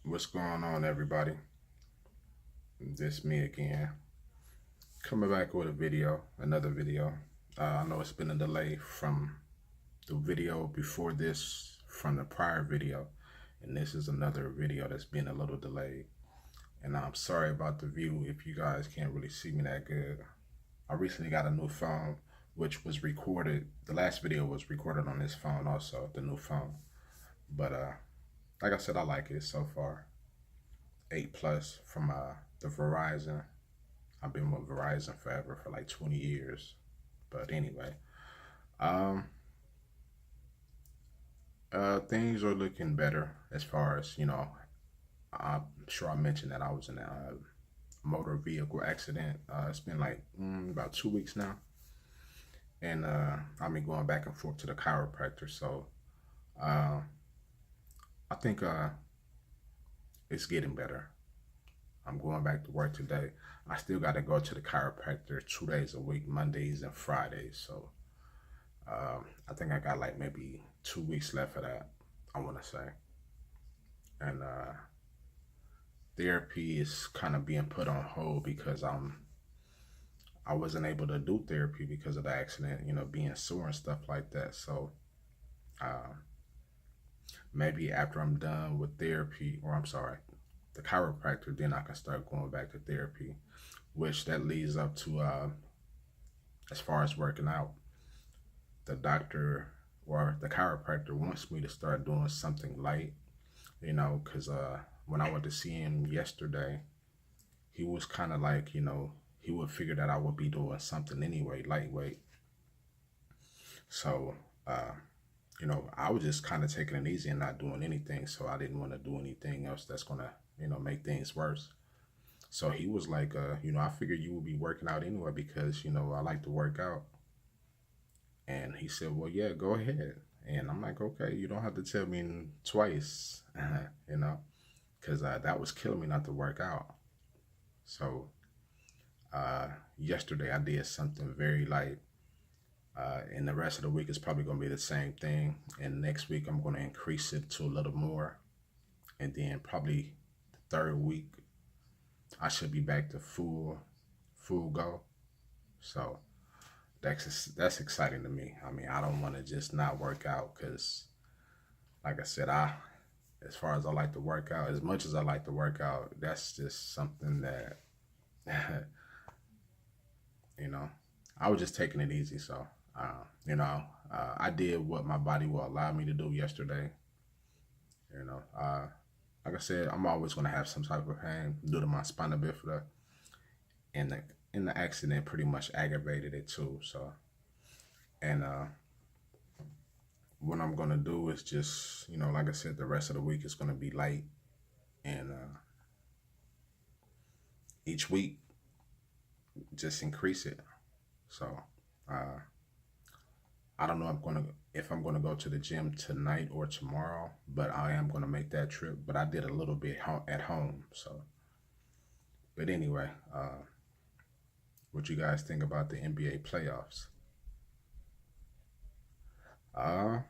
What's going on, everybody? This me again, coming back with a video, another video. I know it's been a delay from the video before this, from the prior video, and this is another video that's been a little delayed. And I'm sorry about the view if you guys can't really see me that good. I recently got a new phone, which was recorded. The last video was recorded on this phone, also the new phone. But like I said, I like it so far. 8 plus from the Verizon. I've been with Verizon forever for like 20 years. But anyway, um, things are looking better as far as, I'm sure I mentioned that I was in a motor vehicle accident. It's been like about 2 weeks now. And I've been going back and forth to the chiropractor. So uh, I think it's getting better. I'm going back to work today. I still got to go to the chiropractor 2 days a week, Mondays and Fridays. So I think I got like maybe 2 weeks left of that, I want to say. And therapy is kind of being put on hold because I wasn't able to do therapy because of the accident, being sore and stuff like that. So uh, maybe after I'm done with therapy, or I'm sorry, the chiropractor, then I can start going back to therapy, which that leads up to as far as working out. The doctor or the chiropractor wants me to start doing something light, because when I went to see him yesterday, he was kind of like, he would figure that I would be doing something anyway, lightweight. So, I was just kind of taking it easy and not doing anything. So I didn't want to do anything else that's going to, make things worse. So he was like, I figured you would be working out anyway because, I like to work out. And he said, well, yeah, go ahead. And I'm like, okay, you don't have to tell me twice, you know, because that was killing me not to work out. So yesterday I did something very light. And the rest of the week is probably going to be the same thing. And next week I'm going to increase it to a little more. And then probably the third week I should be back to full go. So that's exciting to me. I mean, I don't want to just not work out because, like I said, as far as I like to work out, as much as I like to work out, that's just something that, you know, I was just taking it easy. So, I did what my body will allow me to do yesterday. You know, like I said, I'm always going to have some type of pain due to my spina bifida, and the accident pretty much aggravated it too. So, and what I'm gonna do is just, like I said, the rest of the week is gonna be light, and each week just increase it. So, uh, I don't know if I'm gonna go to the gym tonight or tomorrow, but I am gonna make that trip. But I did a little bit at home. So, but anyway, what you guys think about the NBA playoffs? Uh,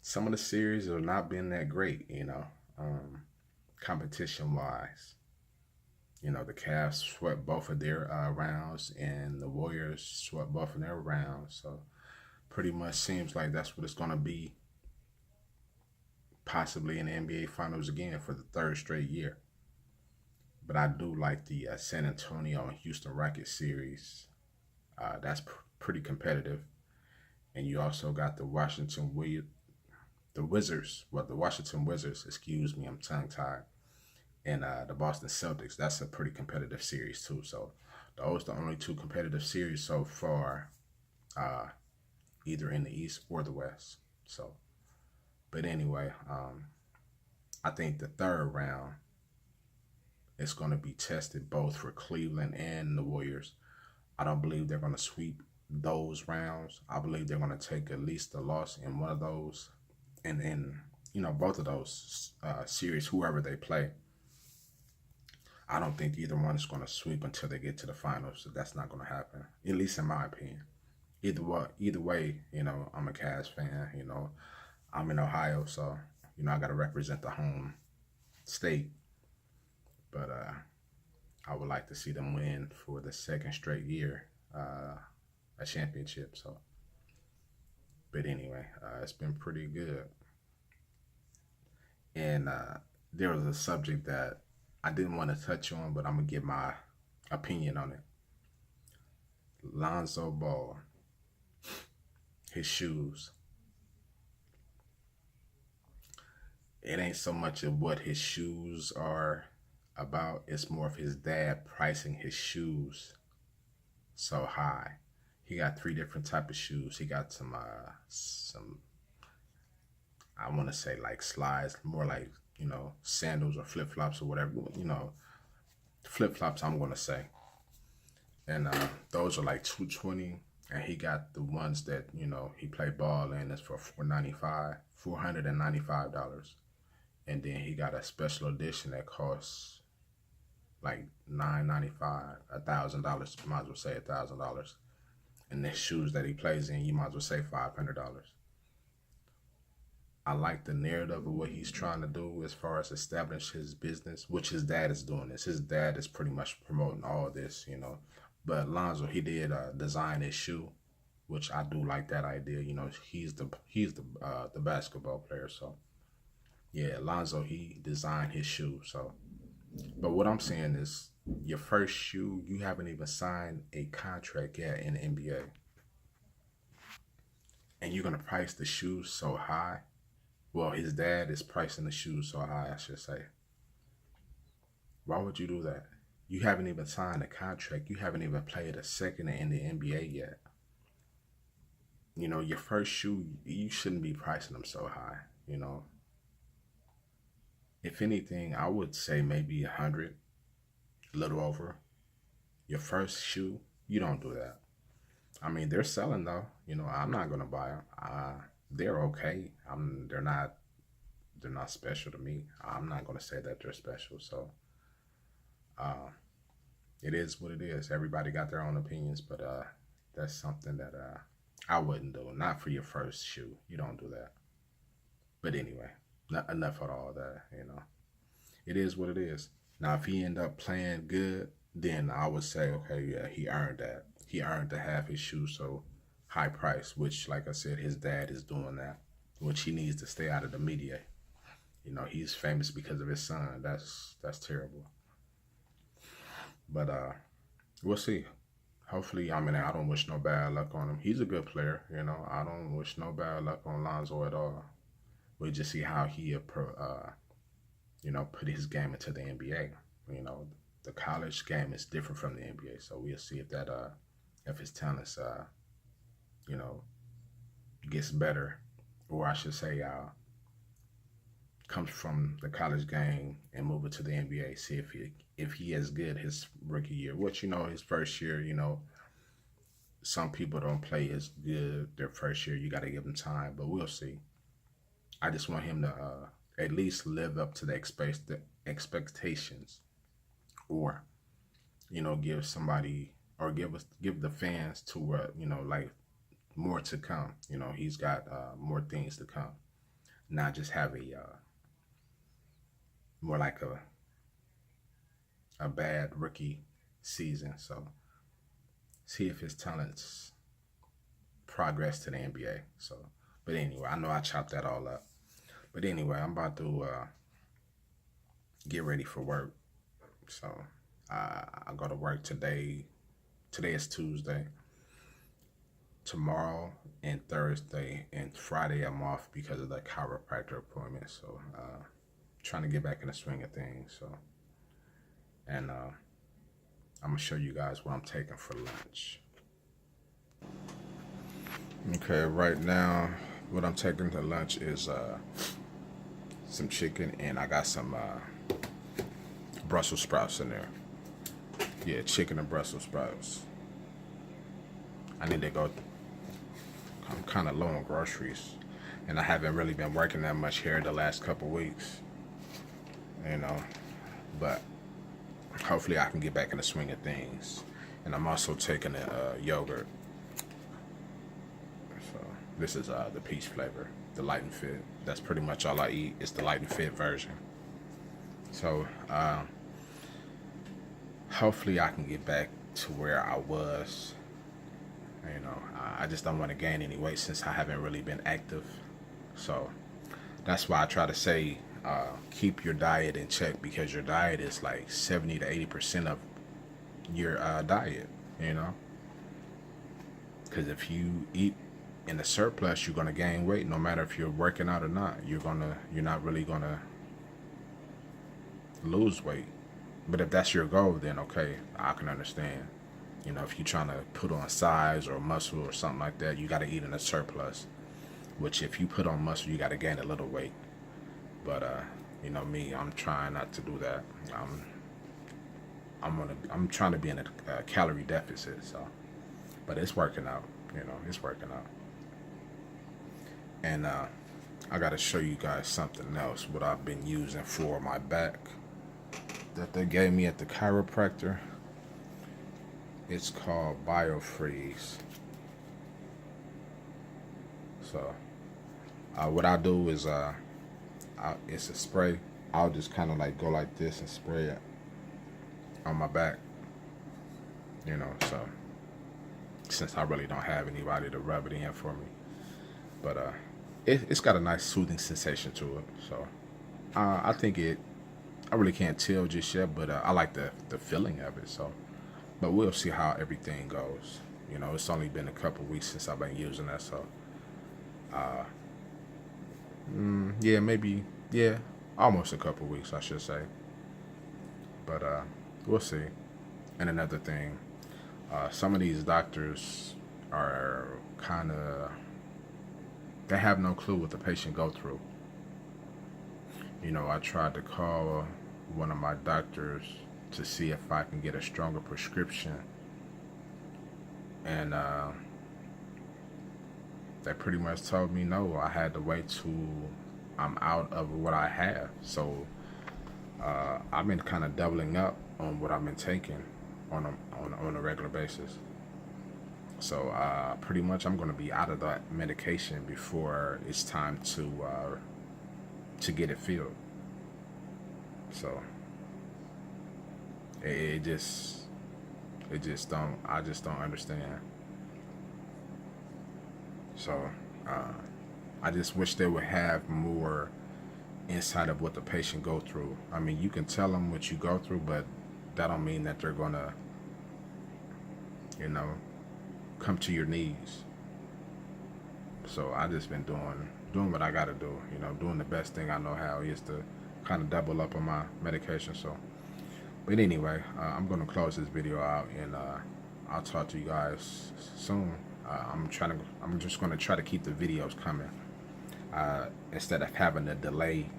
some of the series have not been that great, competition wise. The Cavs swept both of their rounds, and the Warriors swept both of their rounds. So pretty much seems like that's what it's going to be, possibly in the NBA Finals again for the third straight year. But I do like the San Antonio and Houston Rockets series. That's pretty competitive. And you also got the Wizards. Well, the Washington Wizards. Excuse me, I'm tongue tied. And the Boston Celtics. That's a pretty competitive series too. So those are the only two competitive series so far, either in the East or the West. So, but anyway, I think the third round is going to be tested both for Cleveland and the Warriors. I don't believe they're going to sweep those rounds. I believe they're going to take at least a loss in one of those, and in both of those series, whoever they play. I don't think either one is going to sweep until they get to the finals. So that's not going to happen, at least in my opinion. Either way, I'm a Cavs fan. I'm in Ohio, so I got to represent the home state. But I would like to see them win for the second straight year a championship. So, but anyway, it's been pretty good. And there was a subject that I didn't want to touch on, but I'm gonna give my opinion on it. Lonzo Ball, his shoes. It ain't so much of what his shoes are about. It's more of his dad pricing his shoes so high. He got three different type of shoes. He got some I want to say like slides, more like, sandals or flip flops or whatever, flip flops. I'm gonna say, and those are like 220. And he got the ones that he played ball in. That's for $495. And then he got a special edition that costs like $995, $1,000. Might as well say $1,000. And the shoes that he plays in, you might as well say $500. I like the narrative of what he's trying to do as far as establish his business, which his dad is doing this. His dad is pretty much promoting all this, But Lonzo, he did design his shoe, which I do like that idea. He's the basketball player, so yeah, Lonzo, he designed his shoe. So, but what I'm saying is, your first shoe, you haven't even signed a contract yet in the NBA, and you're gonna price the shoes so high. Well, his dad is pricing the shoes so high, I should say. Why would you do that? You haven't even signed a contract. You haven't even played a second in the NBA yet. Your first shoe, you shouldn't be pricing them so high. If anything, I would say maybe 100, a little over. Your first shoe, you don't do that. I mean, they're selling though. I'm not gonna buy them. They're okay. They're not special to me. I'm not gonna say that they're special. So, it is what it is. Everybody got their own opinions, but that's something that I wouldn't do. Not for your first shoe. You don't do that. But anyway, enough of all that. It is what it is. Now, if he end up playing good, then I would say, okay, yeah, he earned that. He earned to have his shoes so high price, which, like I said, his dad is doing that, which he needs to stay out of the media. He's famous because of his son. That's terrible. But we'll see. Hopefully, I don't wish no bad luck on him. He's a good player, I don't wish no bad luck on Lonzo at all. We'll just see how he put his game into the NBA. The college game is different from the NBA, so we'll see if that if his talents gets better, or I should say comes from the college game and move it to the NBA. See if he is good his rookie year, which his first year, some people don't play as good their first year. You got to give them time, but we'll see. I just want him to at least live up to the expectations, or give somebody, or give the fans to like more to come. He's got more things to come, not just have more like a bad rookie season. So see if his talents progress to the NBA. So, but anyway, I know I chopped that all up. But anyway, I'm about to get ready for work. So I go to work today. Today is Tuesday. Tomorrow and Thursday and Friday I'm off because of the chiropractor appointment. So trying to get back in the swing of things. So, and I'm gonna show you guys what I'm taking for lunch. Okay, right now what I'm taking to lunch is some chicken, and I got some Brussels sprouts in there. Yeah, chicken and Brussels sprouts. I need to go. I'm kind of low on groceries, and I haven't really been working that much here the last couple weeks, but hopefully I can get back in the swing of things. And I'm also taking a yogurt. So this is the peach flavor, the light and fit. That's pretty much all I eat. It's the light and fit version. So hopefully I can get back to where I was. You know, I just don't want to gain any weight since I haven't really been active. So that's why I try to say keep your diet in check, because your diet is like 70 to 80% of your diet. You know, because if you eat in a surplus, you're gonna gain weight no matter if you're working out or not. You're not really gonna lose weight. But if that's your goal, then okay, I can understand. You know, if you're trying to put on size or muscle or something like that, you got to eat in a surplus. Which, if you put on muscle, you got to gain a little weight. But you know me, I'm trying not to do that. I'm trying to be in a calorie deficit. So, but it's working out. You know, it's working out. And I got to show you guys something else. What I've been using for my back that they gave me at the chiropractor. It's called BioFreeze. So what I do is it's a spray. I'll just kind of like go like this and spray it on my back. You know, so since I really don't have anybody to rub it in for me, but it's got a nice soothing sensation to it. So I think I really can't tell just yet, but I like the feeling of it. So, but we'll see how everything goes. You know, it's only been a couple weeks since I've been using that, so yeah, maybe, yeah, almost a couple weeks, I should say. But we'll see. And another thing, some of these doctors are kind of, they have no clue what the patient go through. You know, I tried to call one of my doctors to see if I can get a stronger prescription, and they pretty much told me no. I had to wait till I'm out of what I have. So I've been kind of doubling up on what I've been taking on a regular basis. So pretty much I'm going to be out of that medication before it's time to get it filled. So it just don't, I just don't understand. So I just wish they would have more insight of what the patient go through. I mean, you can tell them what you go through, but that don't mean that they're gonna, you know, come to your knees. So I just been doing what I gotta do. You know, doing the best thing I know how is to kind of double up on my medication. So, but anyway, I'm gonna close this video out, and I'll talk to you guys soon. I'm just gonna try to keep the videos coming instead of having a delay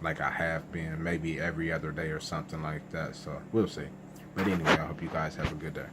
like I have been, maybe every other day or something like that. So we'll see. But anyway, I hope you guys have a good day.